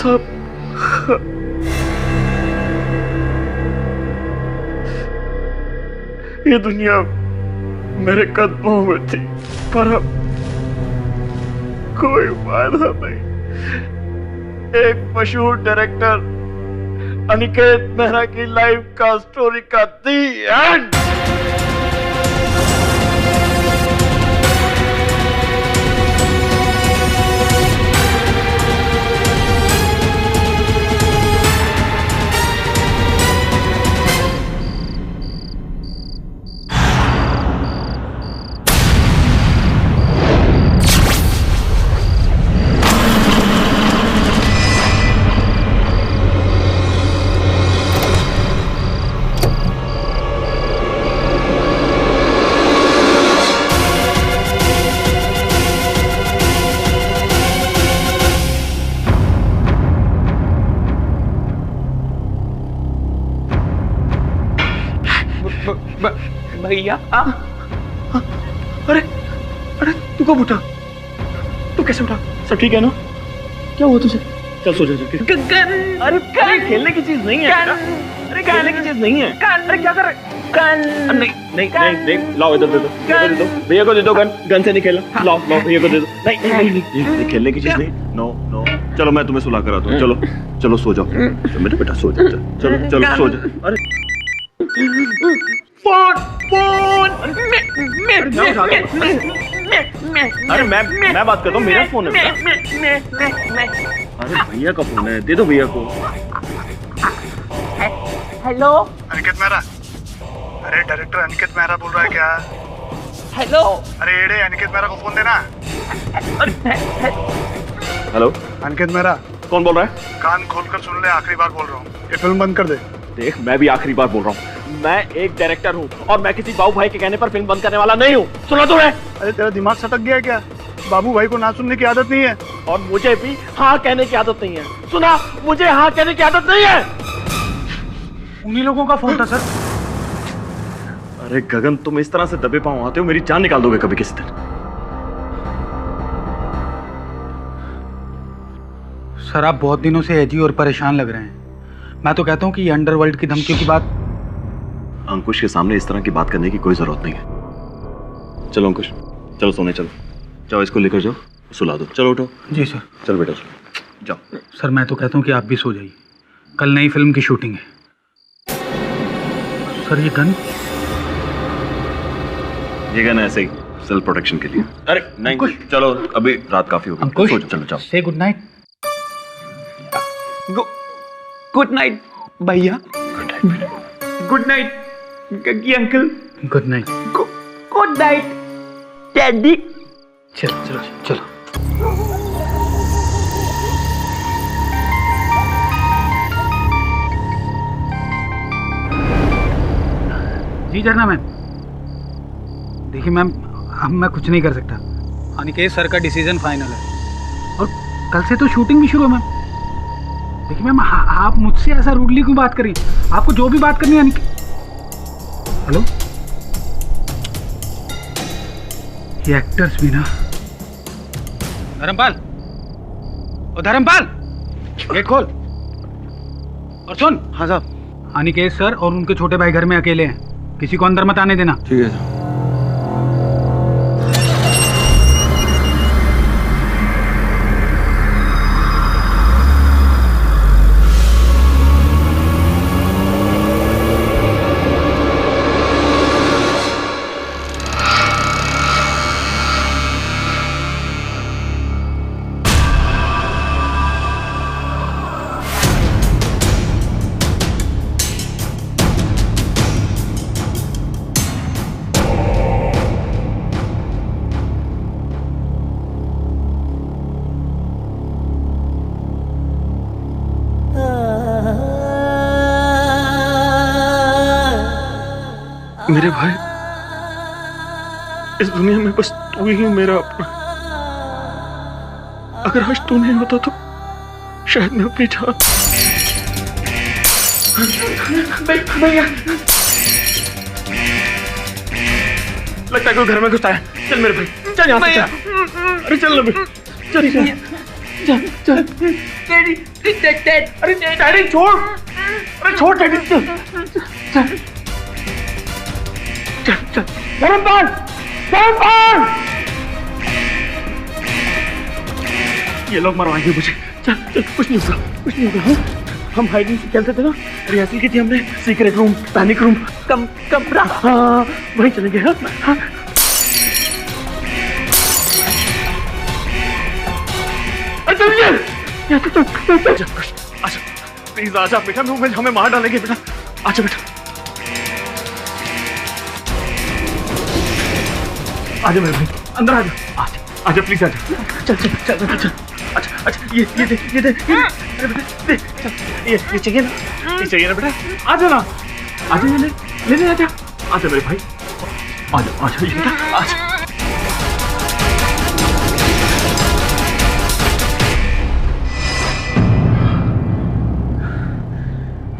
साहब, ये दुनिया मेरे कदमों में थी, पर अब कोई फायदा नहीं। एक मशहूर डायरेक्टर अनिकेत मेहरा की लाइफ का स्टोरी का दी एंड। भैया अरे अरे तू कब उठा? तू कैसे उठा? सब ठीक है ना? क्या हुआ तुझे? चल सो जा जाके। अरे खेलने की चीज नहीं है। अरे खेलने की चीज नहीं है। अरे क्या कर रहे? नहीं नहीं नहीं, देख लाओ, इधर दे दो, भैया को दे दो। गन से नहीं खेलना। लाओ लाओ, भैया को दे दो। नहीं नहीं नहीं, ये खेलने की चीज नहीं। नो नो, चलो मैं तुम्हें सुला कर आता हूँ। चलो चलो सो जाओ, मेरे बेटा सो जाओ। चलो चलो सो जाओ। अरे फोन फोन, अरे मैं बात करता हूँ, मेरा फोन है। अरे भैया का फोन है, दे दो भैया को। हेलो अनिकेत मेहरा। अरे डायरेक्टर अनिकेत मेहरा बोल रहा है क्या? हेलो। अरे एड़े, अनिकेत मेहरा को फोन देना। हेलो अनिकेत मेहरा। कौन बोल रहा है? कान खोलकर सुन ले, आखिरी बार बोल रहा हूँ, ये फिल्म बंद कर दे। देख, मैं भी आखिरी बार बोल रहा हूँ, मैं एक डायरेक्टर हूँ और मैं किसी बाबू भाई के कहने पर फिल्म बंद करने वाला नहीं हूँ। सुना तो है? अरे तेरा दिमाग सटक गया है क्या? बाबू भाई को ना सुनने की आदत नहीं है। और मुझे भी हाँ कहने की आदत नहीं है। सुना, मुझे हाँ कहने की आदत नहीं है। उन्हीं लोगों का फोन था सर। अरे गगन, तुम इस तरह से दबे पांव आते हो, मेरी जान निकाल दोगे कभी किसी दिन। सर आप बहुत दिनों से एजी और परेशान लग रहे हैं। मैं तो कहता हूँ कि ये अंडरवर्ल्ड की धमकियों की बात अंकुश के सामने इस तरह की बात करने की कोई जरूरत नहीं है। चलो अंकुश, चलो सोने चलो। जाओ, इसको लेकर जाओ, सुला दो। चलो उठो। जी सर। चलो बेटा चलो, जाओ। सर मैं तो कहता हूँ कि आप भी सो जाइए, कल नई फिल्म की शूटिंग है। सर ये गन ऐसे ही सेल्फ प्रोटेक्शन के लिए। अरे नहीं, चलो अभी रात काफी हो गई। अंकुश, चलो जाओ। Say good night. Good night भैया। Good night Gaggi uncle. Good night. Good night daddy. चलो चलो चलो। जी झरना मैम। देखिए मैम, अब मैं कुछ नहीं कर सकता। अनिकेत सर का डिसीजन फाइनल है और कल से तो शूटिंग भी शुरू है मैम। देखिए मैम, आप मुझसे ऐसा रूडली क्यों बात करिए? आपको जो भी बात करनी है हेलो, ये एक्टर्स भी ना। धर्मपाल, ओ धर्मपाल, गेट खोल और सुन। हाँ साहब। अनिकेत सर और उनके छोटे भाई घर में अकेले हैं, किसी को अंदर मत आने देना। ठीक है। मेरे भाई, इस दुनिया में बस तू ही मेरा अपना। अगर आज तू नहीं होता तो शायद मैं अपनी जान। भैया, लगता है कोई घर में घुसा है। चल मेरे भाई, चल यहाँ से चल। अरे चल ना, चल चल चल डैडी डैड अरे डैडी छोड़, अरे छोड़ डैडी, चल चल चल चल धर्मपाल, धर्मपाल, ये लोग मरवाएंगे मुझे। चल चल कुछ नहीं होगा, कुछ नहीं होगा। हाँ? हम हाइडिंग से खेलते थे ना, रिहर्सल की थी हमने, सीक्रेट रूम, पैनिक रूम, कमरा, हाँ वहीं चलेंगे। हाँ हाँ चलिए, आजा प्लीज आजा बेटा, हमें मार डालेंगे बेटा, आजा बेटा, आजा मेरे भाई, अंदर आजा, आजा आजा प्लीज आजा, चल चल चल चल, अच्छा अच्छा ये दे अरे बेटा दे, ये चाहिए ना, ये चाहिए ना बेटा, आजा ना, आजा ले आजा, आजा मेरे भाई, आजा आजा ये बेटा, आजा।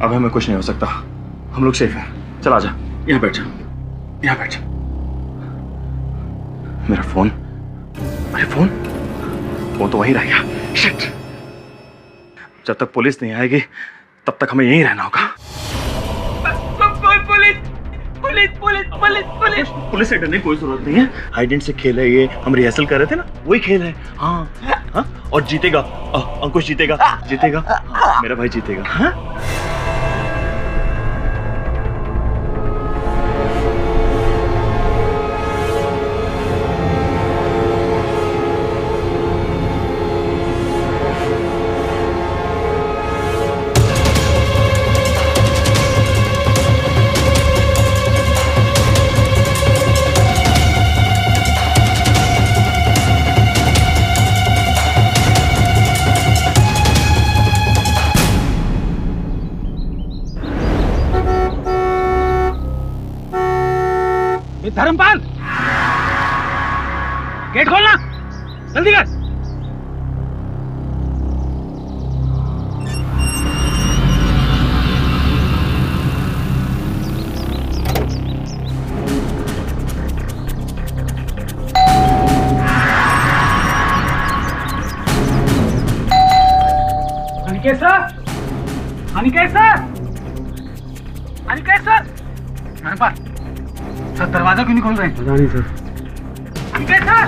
अब हमें कुछ नहीं हो सकता, हम लोग सेफ हैं, चल आजा, यहाँ बैठ जा, यहाँ बैठ जा। मेरा फोन, अरे फोन तो वहीं रह गया, शिट। जब तक पुलिस नहीं आएगी तब तक हमें यहीं रहना होगा। पुलिस से डरने की कोई जरूरत नहीं है, हाइड एंड सीक खेल है ये, हम रिहर्सल कर रहे थे ना, वही खेल है। हाँ हाँ और जीतेगा, अंकुश जीतेगा, हाँ, मेरा भाई जीतेगा। हाँ धर्मपाल, गेट खोलना, जल्दी कर। Aniket sir, Aniket sir, Aniket sir, Dharampal sir दरवाजा क्यों नहीं खोल रहे हैं? पता नहीं सर। अनिकेत सर,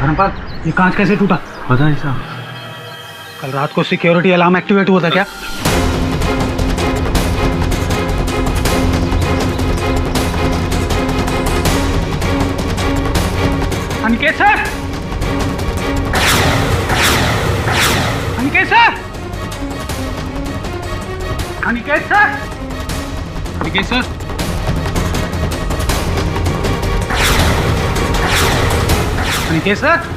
धर्मपाल ये कांच कैसे टूटा? पता नहीं सर। कल रात को सिक्योरिटी अलार्म एक्टिवेट हुआ था क्या? Aniket sir, Aniket sir, Aniket sir, Aniket sir, Aniket sir,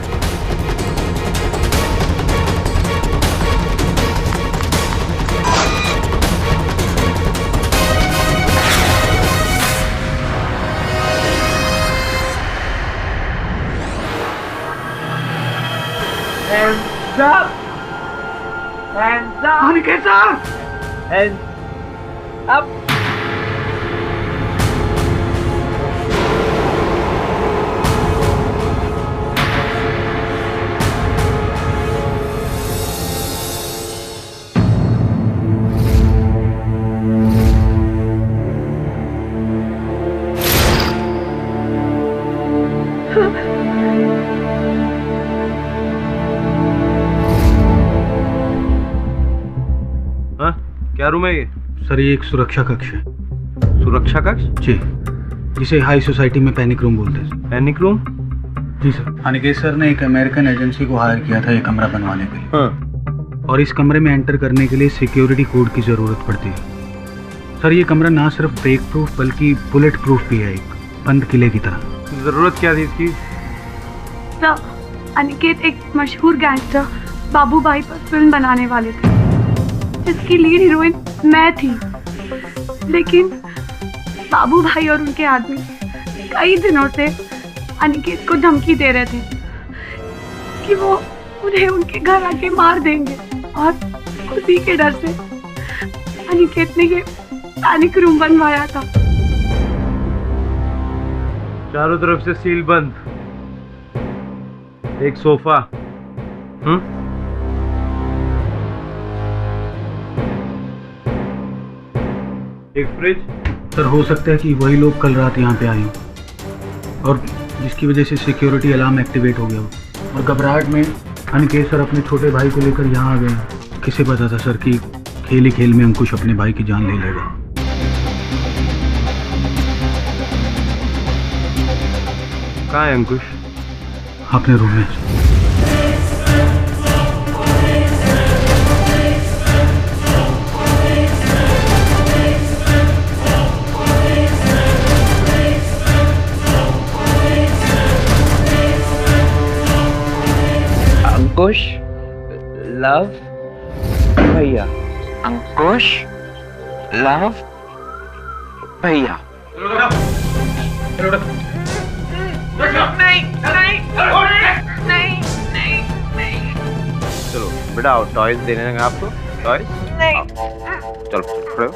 Hands up! Hands up! Aniket sir, Hands up! क्या रूम है ये? सर ये एक सुरक्षा कक्ष है। सुरक्षा कक्ष? जी, जिसे हाई सोसाइटी में पैनिक रूम बोलते हैं। Panic room? जी सर। अनिकेत सर ने एक अमेरिकन एजेंसी को हायर किया था ये कमरा बनवाने के लिए। हाँ। और इस कमरे में एंटर करने के लिए सिक्योरिटी कोड की जरूरत पड़ती है। सर ये कमरा ना सिर्फ ब्रेक प्रूफ बल्कि बुलेट प्रूफ भी है, एक बंद किले की तरह। जरूरत क्या थी इसकी? सर, अनिकेत एक मशहूर गैंगस्टर बाबू भाई पर फिल्म बनाने वाले थे, जिसकी लीड हीरोइन मैं थी। लेकिन बाबू भाई और उनके आदमी कई दिनों से अनिकेत को धमकी दे रहे थे कि वो उन्हें उनके घर आके मार देंगे, और उसी के डर से अनिकेत ने ये पैनिक रूम बनवाया था। चारों तरफ से सील बंद, एक सोफा, एक फ्रिज। सर हो सकता है कि वही लोग कल रात यहाँ पे आए हों और जिसकी वजह से सिक्योरिटी अलार्म एक्टिवेट हो गया हो और घबराहट में अनिकेत सर अपने छोटे भाई को लेकर यहाँ आ गए। किसे पता था सर कि खेल ही खेल में अंकुश अपने भाई की जान ले लेगा। कहाँ है अंकुश? अपने रूम में। अंकुश लव भैया, अंकुश लव भैया। नहीं नहीं नहीं नहीं नहीं। चलो बेटा आओ, टॉयज देने देंगे आपको। टॉयज नहीं। चलो खड़े हो।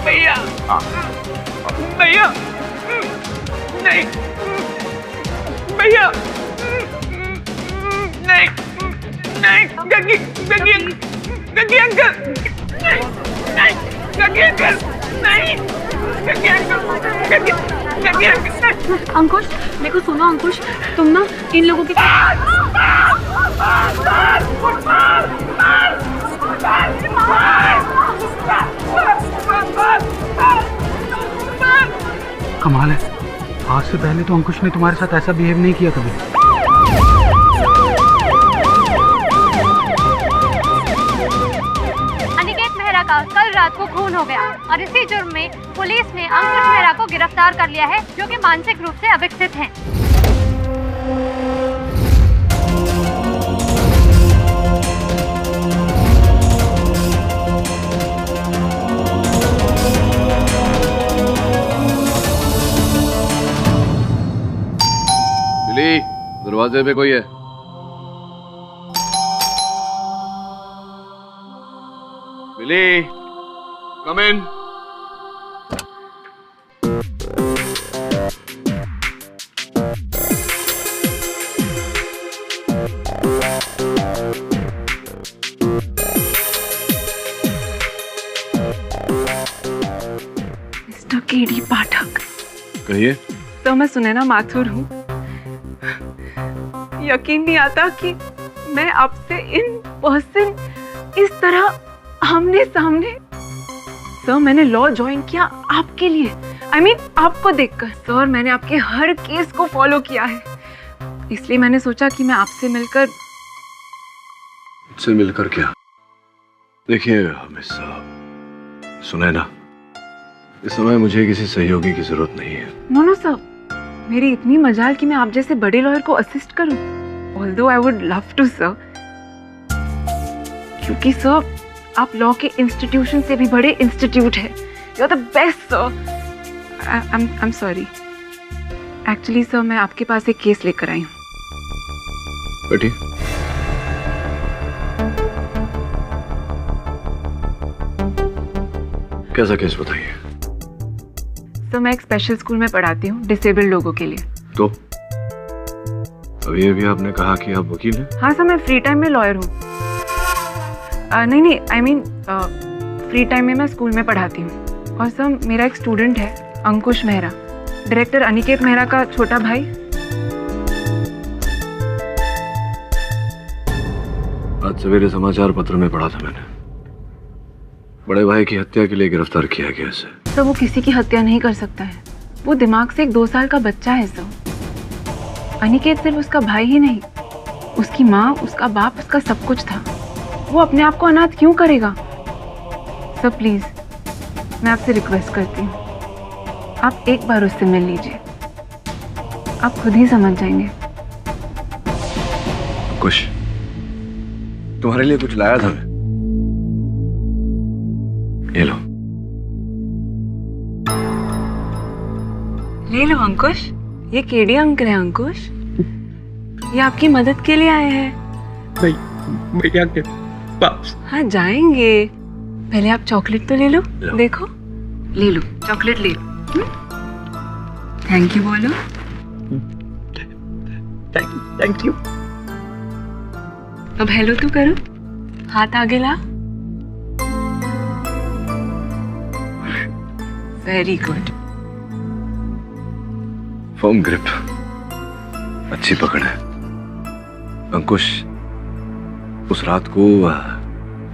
भैया हाँ भैया नहीं भैया नहीं नहीं। गग्गी गग्गी गग्गी अंकल नहीं नहीं। गग्गी अंकल नहीं। गग्गी अंकल गग्गी गग्गी अंकल। अंकुश देखो, सुनो अंकुश, तुम ना इन लोगों के कमाल है, आज से पहले तो अंकुश ने तुम्हारे साथ ऐसा बिहेव नहीं किया कभी। अनिकेत मेहरा का कल रात को खून हो गया और इसी जुर्म में पुलिस ने अंकुश मेहरा को गिरफ्तार कर लिया है, जो कि मानसिक रूप से अविकसित हैं। बिली, दरवाजे पे कोई है? बिली, कम इन। मिस्टर केडी पाठक। कहिए। तो मैं सुनैना माथुर हूँ। यकीन नहीं आता कि मैं आपसे इन पर्सन इस तरह आमने सामने। सर मैंने लॉ ज्वाइन किया आपके लिए, I mean, आपको देखकर। सर मैंने आपके हर केस को फॉलो किया है, इसलिए मैंने सोचा कि मैं आपसे मिलकर। मुझसे मिलकर क्या? देखिए मिस सुनैना, इस समय मुझे किसी सहयोगी की जरूरत नहीं है। नो सर, मेरी इतनी मजाल कि मैं आप जैसे बड़े लॉयर को असिस्ट करूं। Although I would love to sir, क्योंकि सर आप लॉ के इंस्टीट्यूशन से भी बड़े इंस्टीट्यूट है। You are the best sir. I am sorry, actually sir मैं आपके पास एक केस लेकर आई हूँ। बैठिए। कैसा केस बताइए? सर मैं एक स्पेशल स्कूल में पढ़ाती हूँ डिसेबल्ड लोगों के लिए। तो अभी आपने कहा कि आप वकील हैं? हाँ सर, मैं फ्री टाइम में लॉयर हूँ। नहीं आई मीन फ्री टाइम में मैं स्कूल में पढ़ाती हूँ। और सर मेरा एक स्टूडेंट है अंकुश मेहरा, डायरेक्टर अनिकेत मेहरा का छोटा भाई। आज सवेरे समाचार पत्र में पढ़ा था मैंने, बड़े भाई की हत्या के लिए गिरफ्तार किया गया इसे। सर वो किसी की हत्या नहीं कर सकता है, वो दिमाग से एक 2 साल का बच्चा है सर। अनिकेत सिर्फ उसका भाई ही नहीं, उसकी माँ, उसका बाप, उसका सब कुछ था। वो अपने आप को अनाथ क्यों करेगा? सर प्लीज मैं आपसे रिक्वेस्ट करती हूँ, आप एक बार उससे मिल लीजिए, आप खुद ही समझ जाएंगे। कुछ तुम्हारे लिए कुछ लाया था मैं, ये लो। ले लो अंकुश, ये केडी अंकल है अंकुश, ये आपकी मदद के लिए आए हैं। भैया के पास। हाँ जाएंगे, पहले आप चॉकलेट तो ले लो। देखो ले लो, चॉकलेट ले लो। थैंक यू बोलो। Thank you. अब हेलो तो करो, हाथ आगे ला। Very good. फर्म ग्रिप, अच्छी पकड़ है। अंकुश, उस रात को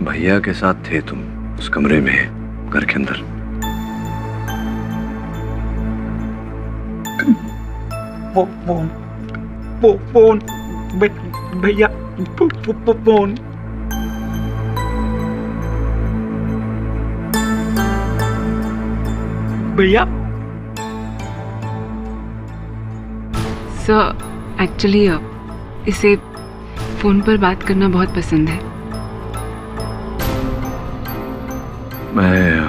भैया के साथ थे तुम उस कमरे में, घर के अंदर। फोन भैया, फोन। भैया सर, एक्चुअली इसे फोन पर बात करना बहुत पसंद है। मैं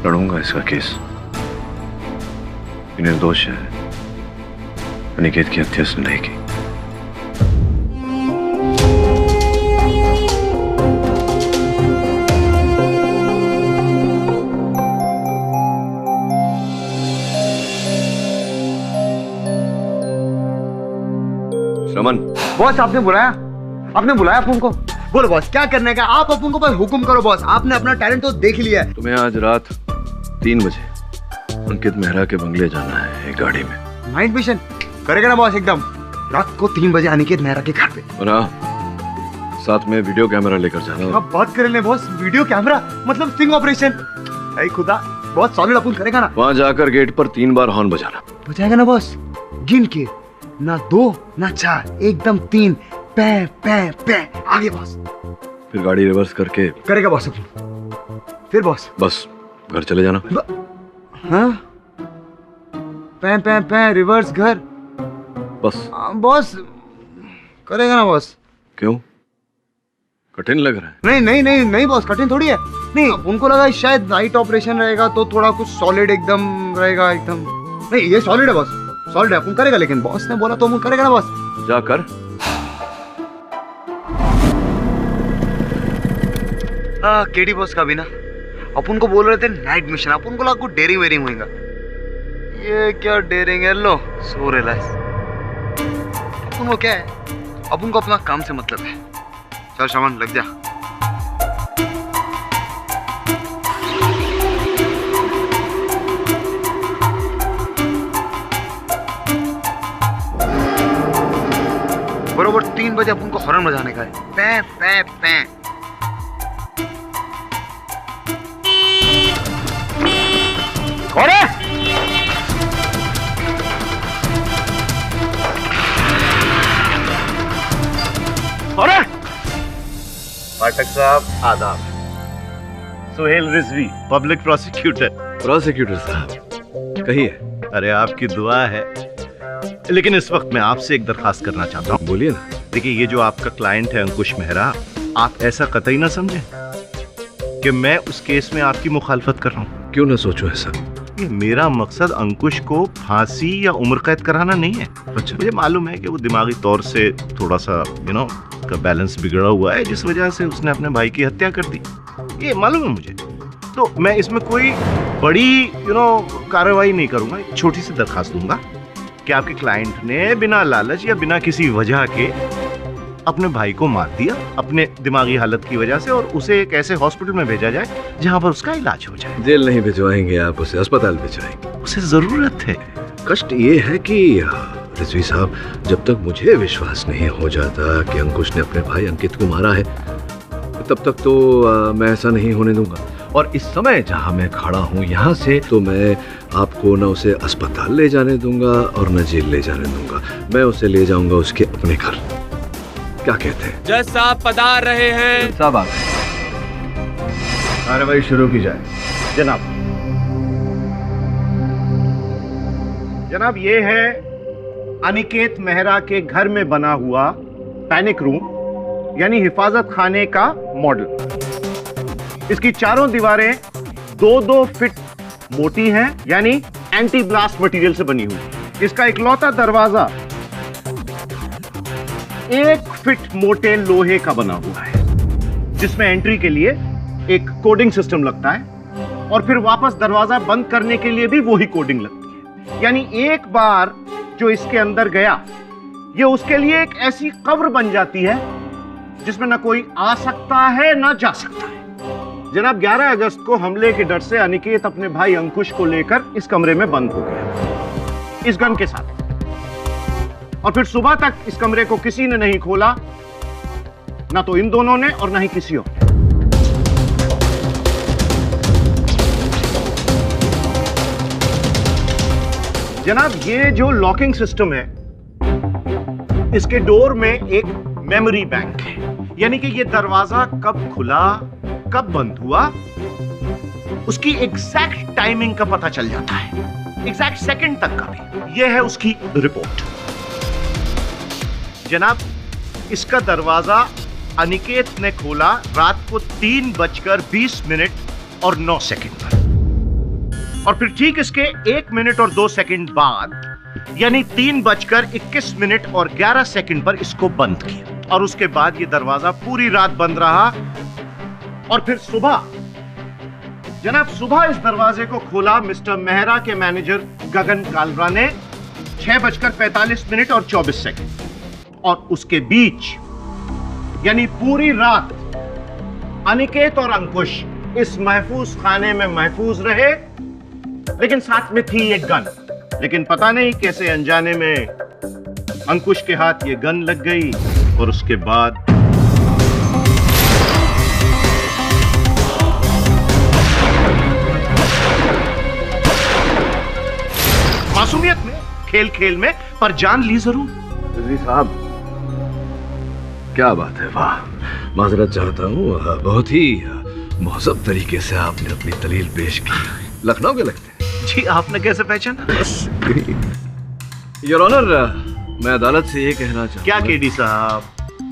लड़ूंगा इसका केस। ये निर्दोष है, अनिकेत की हत्या उसने नहीं की। श्रमन, बॉस आपने बुलाया? आपने बुलाया अपन को? बोलो बॉस, क्या करने का? आप अपन को बस हुक्म करो बॉस। आपने अपना टैलेंट तो देख लिया है। तुम्हें आज रात 3 बजे अंकित मेहरा के बंगले जाना है एक गाड़ी में। नाइट मिशन करेगा ना बॉस? एकदम रात को 3 बजे अनिकेत मेहरा के घर पे। और साथ में वीडियो कैमरा लेकर जाना। आप बात कर रहे हैं बॉस, वीडियो कैमरा मतलब स्टिंग ऑपरेशन? ऐ खुदा, बहुत सॉलिड अपन करेगा ना? वहां जाकर गेट पर 3 बार हॉर्न बजाना। बजाएगा ना बॉस? गिन के, ना 2 ना 4, एकदम 3। पे पे पे आगे बॉस। फिर गाड़ी रिवर्स करके करेगा बॉस अपन। फिर बॉस बस घर चले जाना। हाँ, पे पे पे रिवर्स घर। बस बॉस करेगा ना बॉस? क्यों, कठिन लग रहा है? नहीं नहीं नहीं नहीं बॉस, कठिन थोड़ी है। नहीं, उनको लगा शायद नाइट ऑपरेशन रहेगा तो थोड़ा कुछ सॉलिड एकदम रहेगा। एकदम नहीं, ये सॉलिड है बॉस, सॉलिड है। अपन करेगा, लेकिन बॉस ने बोला तो अपन करेगा ना बॉस। जाकर केडी बॉस का भी ना, अपन को बोल रहे थे नाइट मिशन, अपन को लगा कुछ डेयरिंग वेयरिंग होगा। ये क्या डेयरिंग है? लो सो रिलैक्स। अपन को क्या है, अपन को अपना काम से मतलब है। चल श्रवण, लग जा। बरोबर 3 बजे अपन को हॉर्न बजाने का है। पै पै पै। पाठक साहब आदाब। Suhail Rizvi, public prosecutor. Prosecutor साहब कहिए। अरे आपकी दुआ है, लेकिन इस वक्त मैं आपसे एक दरखास्त करना चाहता हूँ। बोलिए ना। देखिए, ये जो आपका क्लाइंट है अंकुश मेहरा, आप ऐसा कतई ना समझें कि मैं उस केस में आपकी मुखालफत कर रहा हूँ। क्यों ना सोचो ऐसा? ये मेरा मकसद अंकुश को फांसी या उम्र कैद कराना नहीं है। अच्छा। मुझे मालूम है कि वो दिमागी तौर से थोड़ा सा उसका बैलेंस बिगड़ा हुआ है, जिस वजह से उसने अपने भाई की हत्या कर दी। ये मालूम है मुझे। तो मैं इसमें कोई बड़ी कार्रवाई नहीं करूंगा। एक छोटी सी दरखास्त दूंगा कि आपके क्लाइंट ने बिना लालच या बिना किसी वजह के अपने भाई को मार दिया अपने दिमागी हालत की वजह से, और उसे एक ऐसे हॉस्पिटल में भेजा जाए जहां पर उसका इलाज हो जाए। जेल नहीं भिजवाएंगे आप उसे, अस्पताल भिजवाएंगे। उसे जरूरत है। कष्ट ये है कि रिजवी साहब, जब तक मुझे विश्वास नहीं हो जाता कि अंकुश ने अपने भाई अंकित को मारा है, तब तक तो मैं ऐसा नहीं होने दूंगा। और इस समय जहां मैं खड़ा हूं, यहाँ से तो मैं आपको न उसे अस्पताल ले जाने दूंगा और न जेल ले जाने दूंगा। मैं उसे ले जाऊंगा उसके अपने घर। क्या कहते हैं? जज साहब पधार रहे हैं। साहब आ गए। कार्रवाई शुरू की जाए। जनाब, जनाब ये है अनिकेत मेहरा के घर में बना हुआ पैनिक रूम, यानी हिफाजत खाने का मॉडल। इसकी चारों दीवारें 2-2 फीट मोटी हैं, यानी एंटी ब्लास्ट मटेरियल से बनी हुई। इसका इकलौता दरवाजा 1 फीट मोटे लोहे का बना हुआ है, जिसमें एंट्री के लिए एक कोडिंग सिस्टम लगता है। और फिर वापस दरवाजा बंद करने के लिए भी वही कोडिंग लगती है। यानी एक बार जो इसके अंदर गया, ये उसके लिए एक ऐसी कब्र बन जाती है जिसमें ना कोई आ सकता है ना जा सकता है। जनाब 11 अगस्त को हमले के डर से अनिकेत अपने भाई अंकुश को लेकर इस कमरे में बंद हो गया, इस गन के साथ। और फिर सुबह तक इस कमरे को किसी ने नहीं खोला, ना तो इन दोनों ने और ना ही किसी और। जनाब ये जो लॉकिंग सिस्टम है, इसके डोर में एक मेमोरी बैंक है, यानी कि ये दरवाजा कब खुला कब बंद हुआ उसकी एग्जैक्ट टाइमिंग का पता चल जाता है, एग्जैक्ट सेकंड तक का भी। यह है उसकी रिपोर्ट। जनाब इसका दरवाजा अनिकेत ने खोला रात को 3:20 और 9 सेकंड पर, और फिर ठीक इसके 1 मिनट और 2 सेकंड बाद यानी 3:21 और 11 सेकंड पर इसको बंद किया। और उसके बाद ये दरवाजा पूरी रात बंद रहा। और फिर सुबह, जनाब सुबह इस दरवाजे को खोला मिस्टर मेहरा के मैनेजर गगन कालरा ने 6:45 और 24 सेकंड। और उसके बीच यानी पूरी रात अनिकेत और अंकुश इस महफूज खाने में महफूज रहे, लेकिन साथ में थी एक गन। लेकिन पता नहीं कैसे अनजाने में अंकुश के हाथ ये गन लग गई और उसके बाद मासूमियत में, खेल खेल में, पर जान ली जरूर। रिजवी साहब क्या बात है, वाह। माजरत चाहता हूँ, बहुत ही महजब तरीके से आपने अपनी दलील पेश की। लखनऊ के लगते हैं जी, आपने कैसे पहचाना? योर ऑनर, मैं अदालत से ये कहना चाहता हूँ। क्या केडी साहब,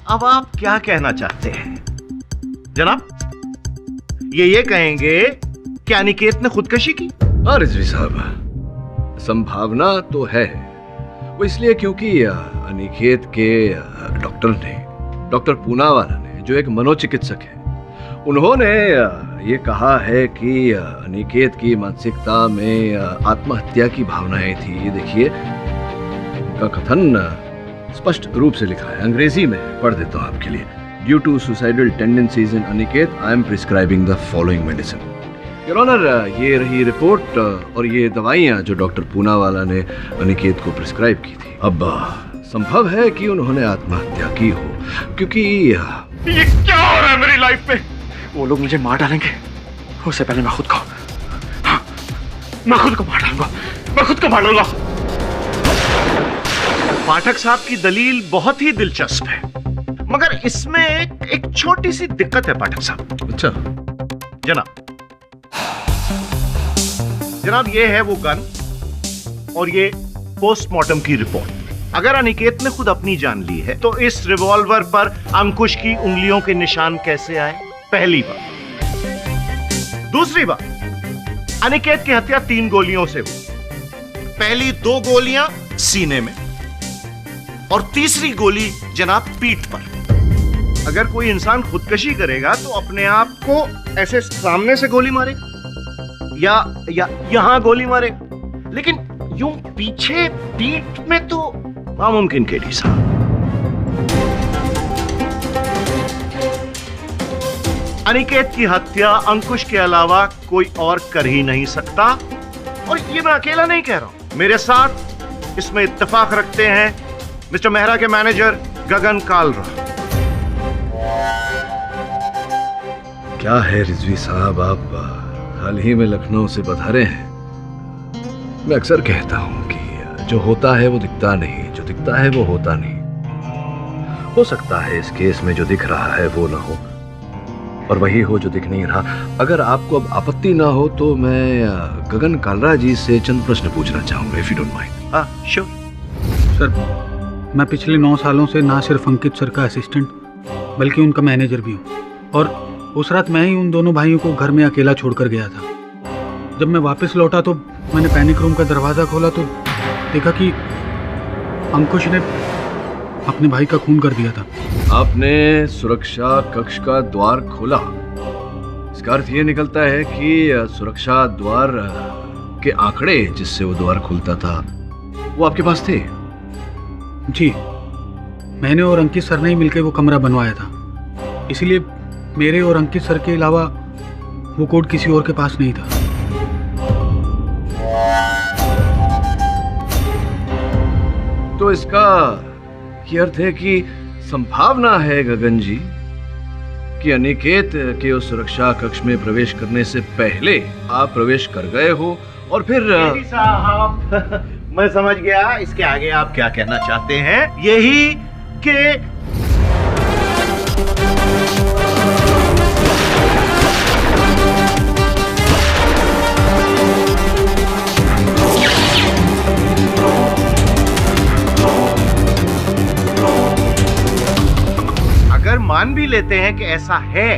अब आप क्या कहना चाहते हैं? जनाब ये कहेंगे कि अनिकेत ने खुदकशी की? हाँ रिजवी साहब, संभावना तो है। वो इसलिए क्योंकि अनिकेत के डॉक्टर पूनावाला ने, जो एक मनोचिकित्सक है, उन्होंने ये कहा है कि अनिकेत की मानसिकता में आत्महत्या की भावनाएं थी। ये देखिए उनका कथन स्पष्ट रूप से लिखा है, अंग्रेजी में पढ़ देता हूँ आपके लिए। Due to suicidal tendencies in Aniket, I am prescribing the following medicine. Your honour, ये रही रिपोर्ट और ये दवाइयाँ जो डॉक्टर पूनावाला ने अनिकेत को प्रिस्क्राइब की थी। अब संभव है कि उन्होंने आत्महत्या की हो, क्योंकि ये क्या हो रहा है मेरी लाइफ में? वो लोग मुझे मार डालेंगे, उससे पहले मैं खुद को, हाँ, मैं खुद को मार डालूंगा, मैं खुद को मार लूंगा। पाठक साहब की दलील बहुत ही दिलचस्प है, मगर इसमें एक छोटी सी दिक्कत है पाठक साहब। अच्छा जनाब ये है वो गन और ये पोस्टमार्टम की रिपोर्ट। अगर अनिकेत ने खुद अपनी जान ली है तो इस रिवॉल्वर पर अंकुश की उंगलियों के निशान कैसे आए? पहली बात। दूसरी बात, अनिकेत की हत्या 3 गोलियों से हुई। पहली 2 गोलियां सीने में और तीसरी गोली जनाब पीठ पर। अगर कोई इंसान खुदकशी करेगा तो अपने आप को ऐसे सामने से गोली मारेगा या यहां गोली मारेगा, लेकिन यूं पीछे पीठ में तो नामुमकिन केडी साहब। अनिकेत की हत्या अंकुश के अलावा कोई और कर ही नहीं सकता, और ये मैं अकेला नहीं कह रहा हूं, मेरे साथ इसमें इत्तेफाक रखते हैं मिस्टर मेहरा के मैनेजर गगन कालरा। क्या है रिजवी साहब, आप हाल ही में लखनऊ से पधारे हैं। मैं अक्सर कहता हूं कि जो होता है वो दिखता नहीं, जो दिखता है वो होता नहीं। हो सकता है इस केस में जो दिख रहा है वो ना हो, और वही हो जो दिख नहीं रहा। अगर आपको अब आपत्ति ना हो तो मैं गगन कालरा जी से चंद प्रश्न पूछना चाहूंगा, इफ यू डोंट माइंड। हाँ श्योर सर। मैं पिछले 9 सालों से ना सिर्फ अंकित सर का असिस्टेंट बल्कि उनका मैनेजर भी हूँ, और उस रात मैं ही उन दोनों भाइयों को घर में अकेला छोड़कर गया था। जब मैं वापस लौटा तो मैंने पैनिक रूम का दरवाज़ा खोला तो देखा कि अंकुश ने अपने भाई का खून कर दिया था। आपने सुरक्षा कक्ष का द्वार खोला, इसका अर्थ ये निकलता है कि सुरक्षा द्वार के आंकड़े जिससे वो द्वार खुलता था वो आपके पास थे? जी, मैंने और अंकित सर ने ही मिलकर वो कमरा बनवाया था, इसलिए मेरे और अंकित सर के अलावा वो कोड किसी और के पास नहीं था। तो इसका ये अर्थ है कि संभावना है गगन जी कि अनिकेत के उस सुरक्षा कक्ष में प्रवेश करने से पहले आप प्रवेश कर गए हो और फिर साहब मैं समझ गया इसके आगे आप क्या कहना चाहते हैं। यही कि अगर मान भी लेते हैं कि ऐसा है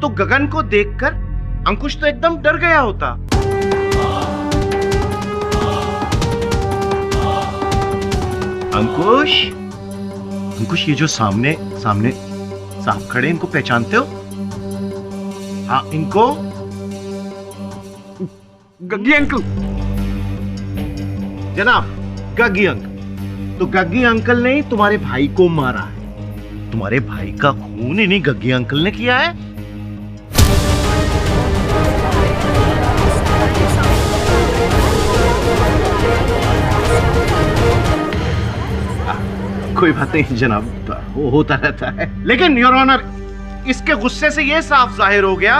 तो गगन को देखकर अंकुश तो एकदम डर गया होता। अंकुश, अंकुश ये जो सामने सामने साहब खड़े इनको पहचानते हो? हाँ इनको गग्गी अंकल। जनाब गग्गी अंकल। तो गग्गी अंकल ने तुम्हारे भाई को मारा है। तुम्हारे भाई का खून इन्हीं गग्गी अंकल ने किया है। कोई बात नहीं जनाब, वो होता रहता है। लेकिन योर ऑनर, इसके गुस्से से यह साफ जाहिर हो गया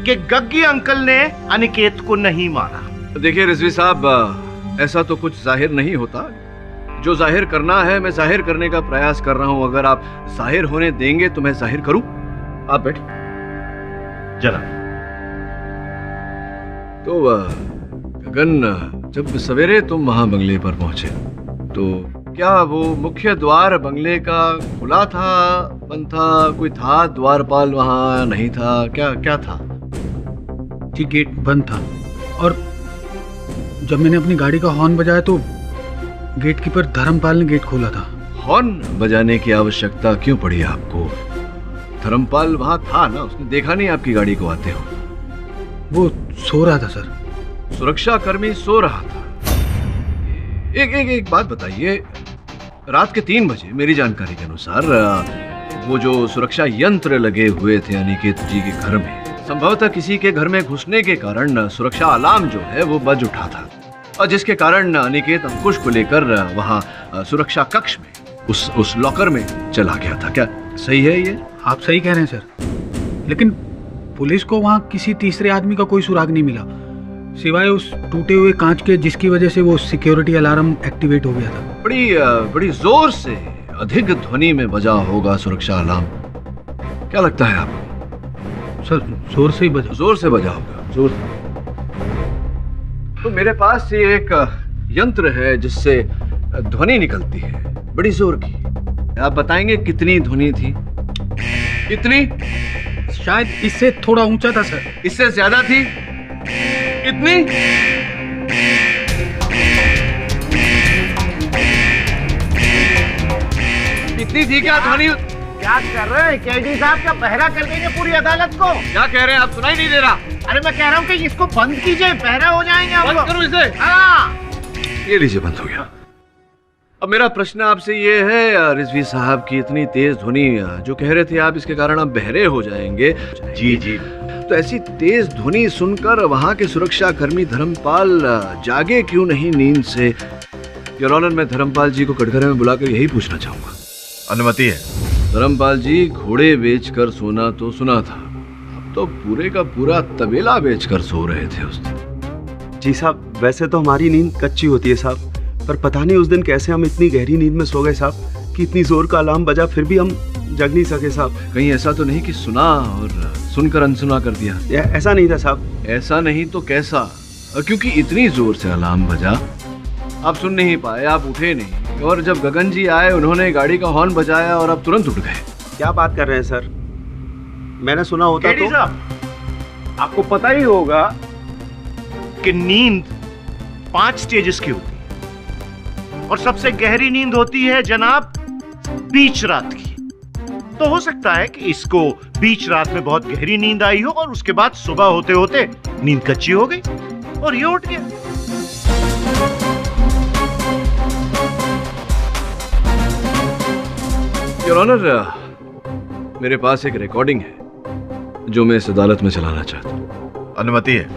कि गग्गी अंकल ने अनिकेत को नहीं मारा। देखिए रिजवी साहब, ऐसा तो कुछ जाहिर नहीं होता। जो जाहिर करना है मैं जाहिर करने का प्रयास कर रहा हूं। अगर आप जाहिर होने देंगे तो मैं जाहिर करूं। आप बैठे जनाब। तो गगन, जब सवेरे तुम वहां बंगले पर पहुंचे तो क्या वो मुख्य द्वार बंगले का खुला था, बंद था? कोई था द्वारपाल वहां? नहीं था? क्या था? जी गेट बंद था और जब मैंने अपनी गाड़ी का हॉर्न बजाया तो गेट कीपर धर्मपाल ने गेट खोला था। हॉर्न बजाने की आवश्यकता क्यों पड़ी आपको? धर्मपाल वहां था ना, उसने देखा नहीं आपकी गाड़ी को आते हो? वो सो रहा था सर। सुरक्षा कर्मी सो रहा था? एक बात बताइए, रात के 3 बजे मेरी जानकारी के अनुसार वो जो सुरक्षा यंत्र लगे हुए थे अनिकेत जी के घर में, संभवतः किसी के घर में घुसने के कारण सुरक्षा अलार्म जो है वो बज उठा था और जिसके कारण अनिकेत अंकुश को लेकर वहां सुरक्षा कक्ष में उस लॉकर में चला गया था। क्या सही है ये? आप सही कह रहे हैं सर, लेकिन पुलिस को वहां किसी तीसरे आदमी का कोई सुराग नहीं मिला सिवाय उस टूटे हुए कांच के, जिसकी वजह से वो सिक्योरिटी अलार्म एक्टिवेट हो गया था। बड़ी जोर से अधिक ध्वनि में बजा होगा सुरक्षा अलार्म। क्या लगता है आपको? सर जोर से ही बजा। जोर से बजा होगा, जोर से। तो मेरे पास ये एक यंत्र है जिससे ध्वनि निकलती है बड़ी जोर की। आप बताएंगे कितनी ध्वनि थी? कितनी? शायद इससे थोड़ा ऊंचा था सर। इससे ज्यादा थी? कितनी? कितनी थी क्या ध्वनि? क्या कर रहे हैं केडी साहब? क्या पहरा कर देंगे पूरी अदालत को? क्या कह रहे हैं आप? सुनाई नहीं दे रहा। अरे मैं कह रहा हूँ कि इसको बंद कीजिए, पहरा हो जाएंगे हम लोग। बंद करूं इसे? हाँ। ये लीजिए, बंद हो गया। अब मेरा प्रश्न आपसे ये है रिजवी साहब की इतनी तेज ध्वनि जो कह रहे थे आप, इसके कारण आप बहरे हो जाएंगे। जी जी। तो ऐसी तेज ध्वनि सुनकर वहां के सुरक्षा कर्मी धर्मपाल जागे क्यों नहीं नींद से? योर ऑनर, मैं धर्मपाल जी को कटघरे में बुलाकर यही पूछना चाहूंगा। अनुमति है? धर्मपाल जी, घोड़े बेचकर सोना तो सुना था, अब तो पूरे का पूरा तबेला बेचकर सो रहे थे उस दिन। जी साहब, वैसे तो हमारी नींद कच्ची होती है साहब, पर पता नहीं उस दिन कैसे हम इतनी गहरी नींद में सो गए साहब कि इतनी जोर का अलार्म बजा फिर भी हम जग नहीं सके साहब। कहीं ऐसा तो नहीं कि सुना और सुनकर अनसुना कर दिया? ऐसा नहीं था साहब। ऐसा नहीं तो कैसा? क्योंकि इतनी जोर से अलार्म बजा, आप सुन नहीं पाए, आप उठे नहीं, और जब गगन जी आए उन्होंने गाड़ी का हॉर्न बजाया और आप तुरंत उठ गए। क्या बात कर रहे हैं सर? मैंने सुना होता तो। साहब, आपको पता ही होगा कि नींद 5 स्टेजेस की होती है और सबसे गहरी नींद होती है जनाब बीच रात की। तो हो सकता है कि इसको बीच रात में बहुत गहरी नींद आई हो और उसके बाद सुबह होते होते नींद कच्ची हो गई और ये उठ गया। योर ऑनर, मेरे पास एक रिकॉर्डिंग है जो मैं इस अदालत में चलाना चाहता हूँ। अनुमति है।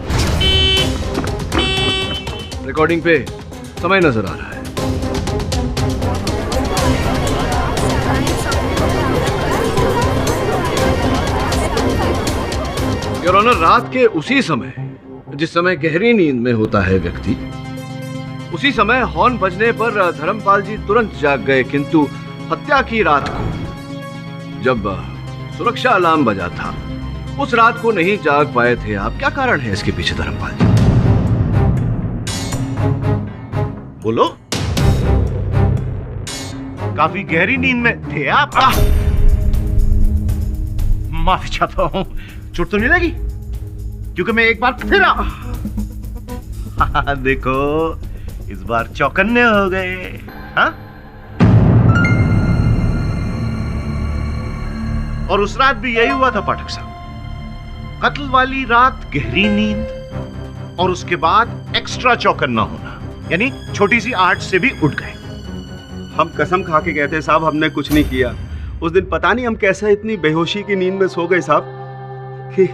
रिकॉर्डिंग पे समय नजर आ रहा है। योर ऑनर, रात के उसी समय जिस समय गहरी नींद में होता है व्यक्ति, उसी समय हॉर्न बजने पर धर्मपाल जी तुरंत जाग गए, किंतु हत्या की रात को जब सुरक्षा अलार्म बजा था उस रात को नहीं जाग पाए थे आप। क्या कारण है इसके पीछे धर्मपाल जी? बोलो। काफी गहरी नींद में थे आप। माफी चाहता हूं, चोट तो नहीं लगी? क्योंकि मैं एक बार फिर देखो इस बार चौकन्ने हो गए। हाँ? और उस रात भी यही हुआ था पाठक साहब। कत्ल वाली रात गहरी नींद और उसके बाद एक्स्ट्रा चौकन्ना होना, यानी छोटी सी आहट से भी उठ गए। हम कसम खा के कहते साहब, हमने कुछ नहीं किया। उस दिन पता नहीं हम कैसे इतनी बेहोशी की नींद में सो गए साहब कि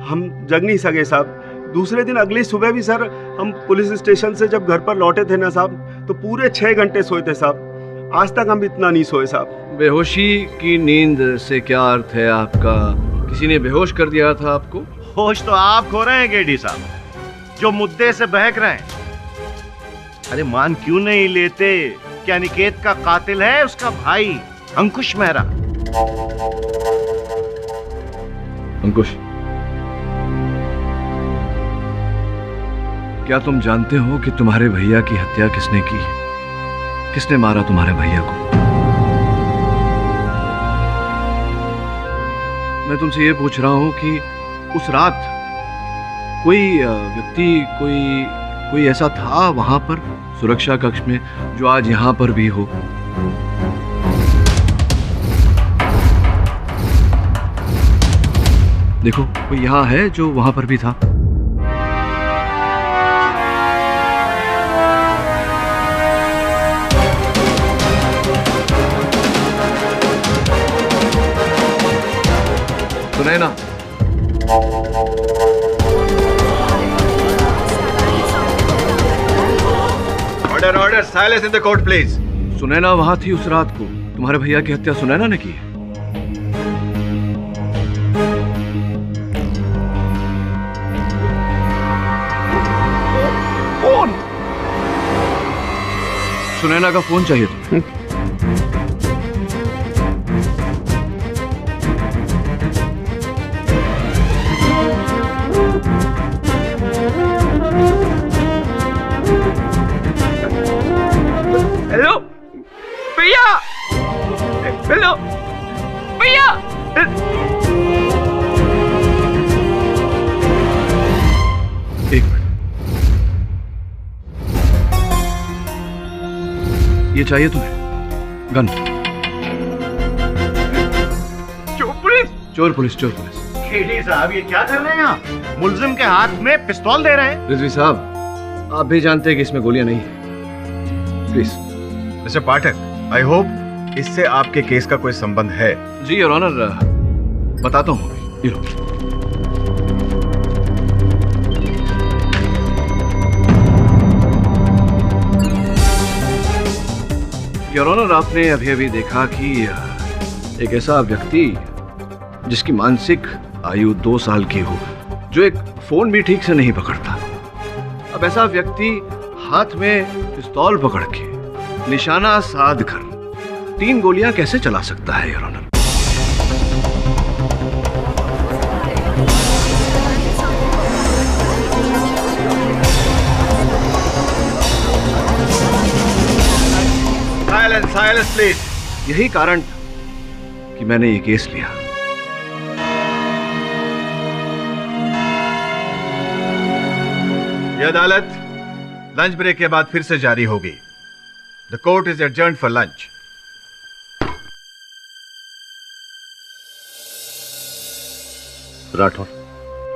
हम जग नहीं सके साहब। दूसरे दिन अगली सुबह भी सर, हम पुलिस स्टेशन से जब घर पर लौटे थे ना साहब, तो पूरे 6 घंटे सोए थे साहब। आज तक हम इतना नहीं सोए साहब। बेहोशी की नींद से क्या अर्थ है आपका? किसी ने बेहोश कर दिया था आपको? होश तो आप खो रहे हैं गेडी साहब, जो मुद्दे से बहक रहे हैं। अरे मान क्यों नहीं लेते कि अनिकेत का कातिल है उसका भाई अंकुश मेहरा। अंकुश, क्या तुम जानते हो कि तुम्हारे भैया की हत्या किसने की? किसने मारा तुम्हारे भैया को? मैं तुमसे ये पूछ रहा हूं कि उस रात कोई व्यक्ति, कोई ऐसा था वहां पर सुरक्षा कक्ष में जो आज यहां पर भी हो? देखो, कोई यहां है जो वहां पर भी था? Sunaina, order, silence in the court please. Sunaina वहां थी उस रात को। तुम्हारे भैया की हत्या सुनैना ने की है? फोन, सुनैना का फोन चाहिए तुम्हें? हेलो भैया, हेलो भैया। एक मिनट, ये चाहिए तुम्हें? गन? चोर पुलिस। खेड़ी साहब, ये क्या कर रहे हैं आप? मुलजिम के हाथ में पिस्तौल दे रहे हैं। रिजवी साहब, आप भी जानते हैं कि इसमें गोलियां नहीं है। Please. Mister Pathak, I hope इससे आपके केस का कोई संबंध है। जी योर ऑनर, बताता हूँ। ये लो। योर ऑनर, आपने अभी अभी देखा कि एक ऐसा व्यक्ति जिसकी मानसिक आयु 2 साल की हो, जो एक फोन भी ठीक से नहीं पकड़ता, अब ऐसा व्यक्ति हाथ में पिस्तौल पकड़ के निशाना साध कर 3 गोलियां कैसे चला सकता है योर ऑनर? Silence please. यही कारण था कि मैंने ये केस लिया। यह अदालत लंच ब्रेक के बाद फिर से जारी होगी। The court is adjourned for lunch. Rathore,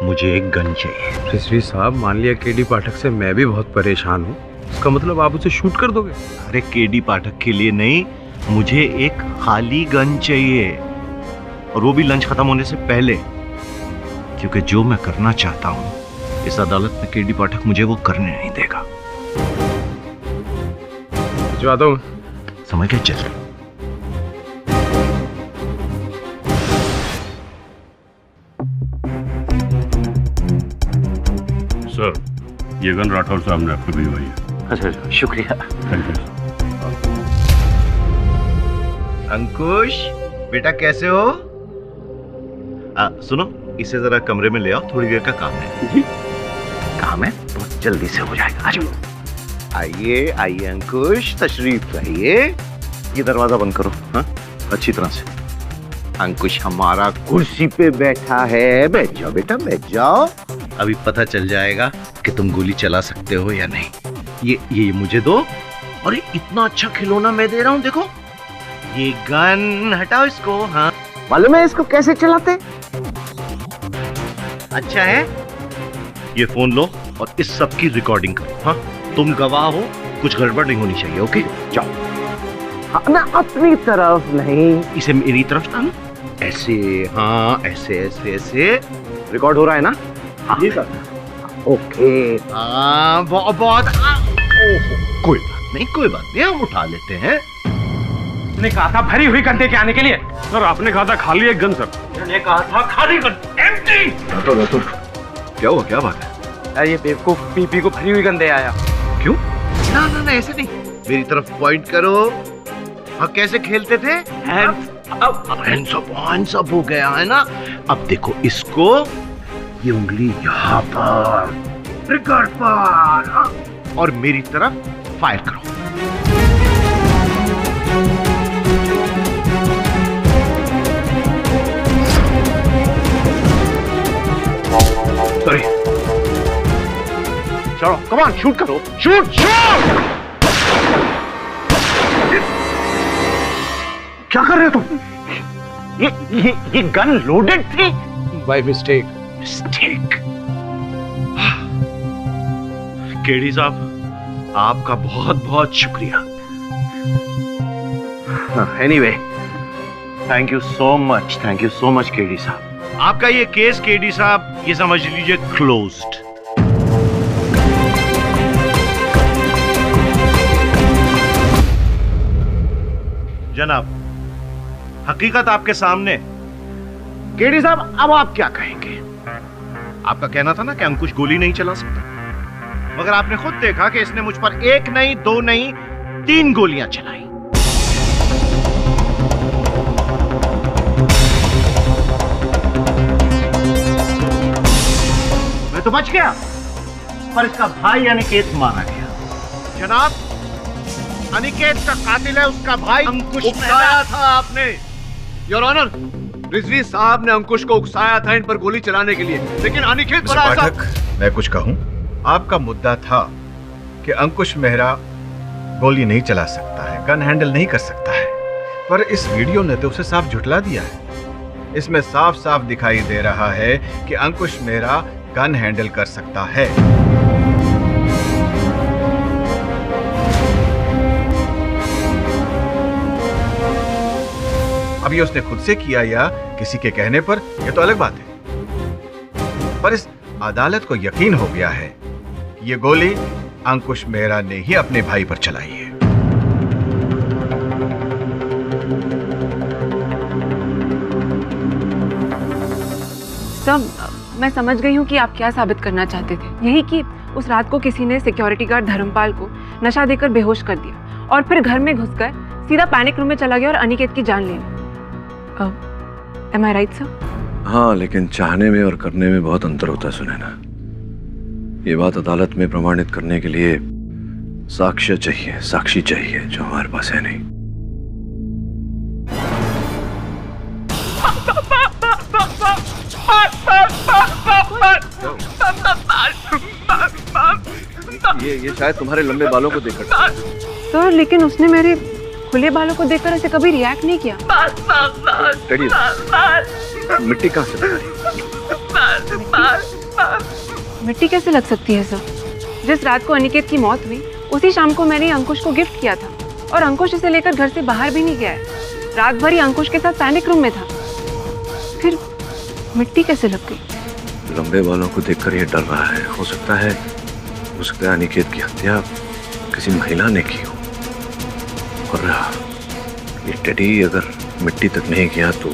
मुझे एक गन चाहिए। रिजवी साहब, मान लिया केडी पाठक से मैं भी बहुत परेशान हूँ, इसका मतलब आप उसे शूट कर दोगे? अरे केडी पाठक के लिए नहीं, मुझे एक खाली गन चाहिए, और वो भी लंच खत्म होने से पहले, क्योंकि जो मैं करना चाहता हूँ इस अदालत में केडी पाठक मुझे वो करने नहीं देगा। भिजवाता हूँ। समझ गए? चल। सर, ये गन राठौर साहब ने आपको भिजवाई है। अच्छा, शुक्रिया। Thank you. अंकुश बेटा, कैसे हो? सुनो, इसे जरा कमरे में ले आओ, थोड़ी देर का काम है। काम है तो जल्दी से हो जाएगा। आ जाओ। आइए आइए अंकुश, तशरीफ लाइए। ये दरवाजा बंद करो। हाँ, अच्छी तरह से। अंकुश हमारा कुर्सी पे बैठा है। बैठ जाओ बेटा, बैठ जाओ। अभी पता चल जाएगा कि तुम गोली चला सकते हो या नहीं। ये मुझे दो। और इतना अच्छा खिलौना मैं दे रहा हूँ, देखो। ये गन, हटाओ इसको। हाँ, मालूम है इसको कैसे चलाते? अच्छा है। ये फोन लो और इस सब की रिकॉर्डिंग करो। हाँ, तुम गवाह हो, कुछ गड़बड़ नहीं होनी चाहिए। ओके, जाओ। हाँ ना, अपनी तरफ नहीं, इसे मेरी तरफ ना, ऐसे। हाँ, ऐसे ऐसे ऐसे। रिकॉर्ड हो रहा है ना? हाँ जी सर। ओके। हाँ, बहुत कोई बात नहीं, कोई बात नहीं, हम उठा लेते हैं। ने कहा था भरी हुई गन के आने के लिए। सर, आपने कहा था खाली एक गन। सर, मैंने कहा था खाली गन, एम्प्टी। राठौर, क्या हुआ? क्या बात है? ये बेवकूफ पीपी को भरी हुई गन दे आया। क्यों? ना ना ना, ऐसे नहीं, मेरी तरफ पॉइंट करो। हाँ, कैसे खेलते थे? हैंड्स अप हो गया है ना? अब देखो इसको, ये उंगली यहाँ पर, ट्रिगर पर, और मेरी तरफ फायर करो। सॉरी, चलो कम ऑन, शूट करो। Shoot shoot. क्या कर रहे हो तुम? ये गन लोडेड थी। By mistake. मिस्टेक। केडी साहब, आपका बहुत बहुत शुक्रिया। Anyway, thank you so much, thank you so much KD साहब। आपका ये केस केडी साहब, ये समझ लीजिए क्लोज्ड। जनाब, हकीकत आपके सामने। केडी साहब, अब आप क्या कहेंगे? आपका कहना था ना कि अंकुश गोली नहीं चला सकता, मगर आपने खुद देखा कि इसने मुझ पर एक नहीं, दो नहीं, 3 गोलियां चलाई। मैं तो बच गया, पर इसका भाई अनिकेत मारा गया। जनाब, अनिकेत का कातिल है उसका भाई अंकुश मेहरा। था आपने। योर ऑनर, रिजवी साहब ने अंकुश को उकसाया था इन पर गोली चलाने के लिए, लेकिन अनिकेत बड़ा पाठक, मैं कुछ कहूं? आपका मुद्दा था कि अंकुश मेहरा गोली नहीं चला सकता है, गन हैंडल नहीं कर सकता है, पर इस वीडियो ने तो उसे साफ झुठला दिया है। इसमें साफ साफ दिखाई दे रहा है कि अंकुश मेहरा गन हैंडल कर सकता है। अब ये उसने खुद से किया या किसी के कहने पर, यह तो अलग बात है, पर इस अदालत को यकीन हो गया है ये गोली अंकुश मेहरा ने ही अपने भाई पर चलाई है। सब मैं समझ गई हूँ कि आप क्या साबित करना चाहते थे। यही कि उस रात को किसी ने सिक्योरिटी गार्ड धर्मपाल को नशा देकर बेहोश कर दिया और फिर घर में घुसकर सीधा पैनिक रूम में चला गया और अनिकेत की जान ले ली। Am I right, sir? हाँ, लेकिन चाहने में और करने में बहुत अंतर होता है सुनैना। ये बात अदालत में प्रमाणित करने के लिए साक्ष्य चाहिए, साक्षी चाहिए, जो हमारे पास है नहीं। ये शायद तुम्हारे लंबे बालों को देखकर। सर, लेकिन उसने मेरे खुले बालों को देखकर ऐसे कभी रिएक्ट नहीं किया। मिट्टी कहाँ से? मिट्टी कैसे लग सकती है सर? जिस रात को अनिकेत की मौत हुई उसी शाम को मैंने अंकुश को गिफ्ट किया था और अंकुश इसे लेकर घर से बाहर भी नहीं गया है। रात भर ही अंकुश के साथ पैनिक रूम में था, फिर मिट्टी कैसे लग गई? लंबे बालों को देखकर ये डर रहा है। हो सकता है अनिकेत की हत्या किसी महिला ने की हो। और ये टेडी अगर मिट्टी तक नहीं गया तो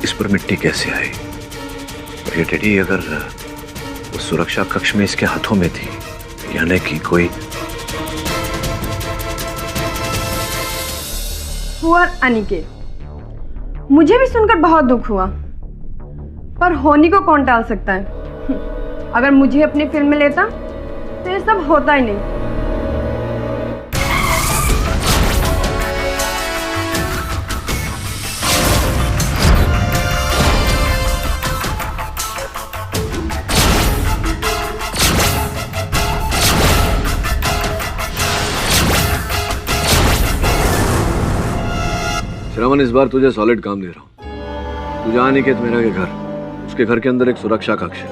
इस पर मिट्टी कैसे आई? और ये टेडी अगर उस सुरक्षा कक्ष में इसके हाथों में थी, यानी कि कोई हुआ अनिकेत। मुझे भी सुनकर बहुत दुख हुआ, पर होनी को कौन टाल सकता है? अगर मुझे अपनी फिल्म में लेता तो ये सब होता ही नहीं। श्रवण, इस बार तुझे सॉलिड काम दे रहा हूँ। तू जा अनिकेत मेहरा के घर, उसके घर के अंदर एक सुरक्षा कक्ष है,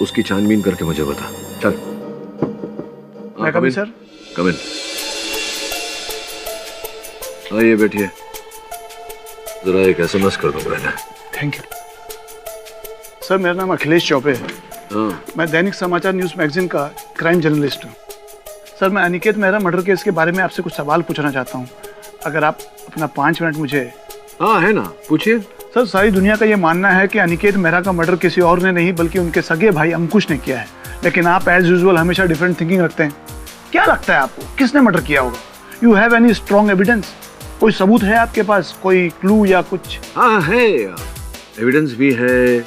उसकी छानबीन करके मुझे बता। चल। मैं कम इन सर? कम इन। आइए बैठिए, जरा एक SMS कर दो पहले। Thank you sir. मेरा नाम अखिलेश चौबे है। हाँ। मैं दैनिक समाचार न्यूज मैगजीन का क्राइम जर्नलिस्ट हूँ। सर, मैं अनिकेत मेहरा मर्डर केस के बारे में आपसे कुछ सवाल पूछना चाहता हूँ, अगर आप अपना 5 मिनट मुझे। हाँ है ना, पूछिए। सर, सारी दुनिया का ये मानना है कि अनिकेत मेहरा का मर्डर किसी और ने नहीं बल्कि उनके सगे भाई अंकुश ने किया है, लेकिन आप एज यूजुअल हमेशा डिफरेंट थिंकिंग रखते हैं। क्या लगता है आपको किसने मर्डर किया होगा? You have any strong evidence? कोई सबूत है आपके पास, कोई क्लू या कुछ? हाँ है, एविडेंस भी है,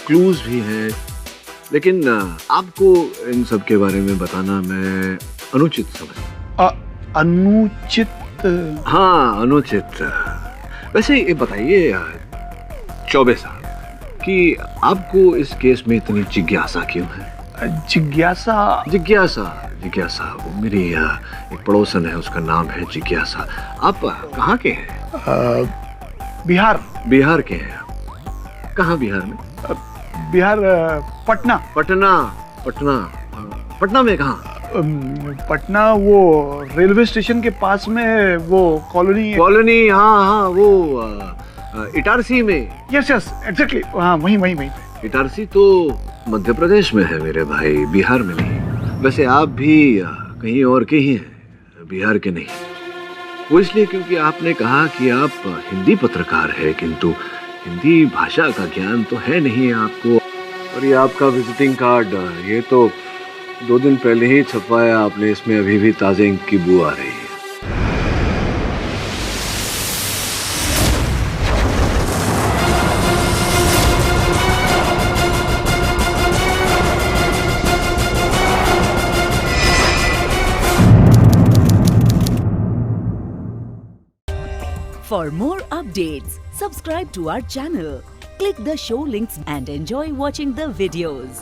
क्लूज भी है, लेकिन आपको इन सब के बारे में बताना मैं अनुचित समझता। अनुचित? हाँ, अनुचित। वैसे ये बताइए चौबे साहब कि आपको इस केस में इतनी जिज्ञासा क्यों है? जिज्ञासा? जिज्ञासा वो मेरी एक पड़ोसन है, उसका नाम है जिज्ञासा। आप कहाँ के हैं? बिहार के हैं। कहाँ बिहार में? बिहार पटना। पटना में कहाँ? पटना वो रेलवे स्टेशन के पास में वो कॉलोनी। हाँ, वो इटारसी में। यस एग्जैक्टली, हाँ वहीं। इटारसी तो मध्य प्रदेश में है मेरे भाई, बिहार में नहीं। वैसे आप भी कहीं और के ही हैं, बिहार के नहीं। वो इसलिए क्योंकि आपने कहा कि आप हिंदी पत्रकार है, किंतु हिंदी भाषा का ज्ञान तो है नहीं आपको। और ये आपका विजिटिंग कार्ड, ये तो 2 दिन पहले ही छपवाया आपने, इसमें अभी भी ताजे इंक की बू आ रही है। For more updates, subscribe to our channel, click the show links and enjoy watching the videos.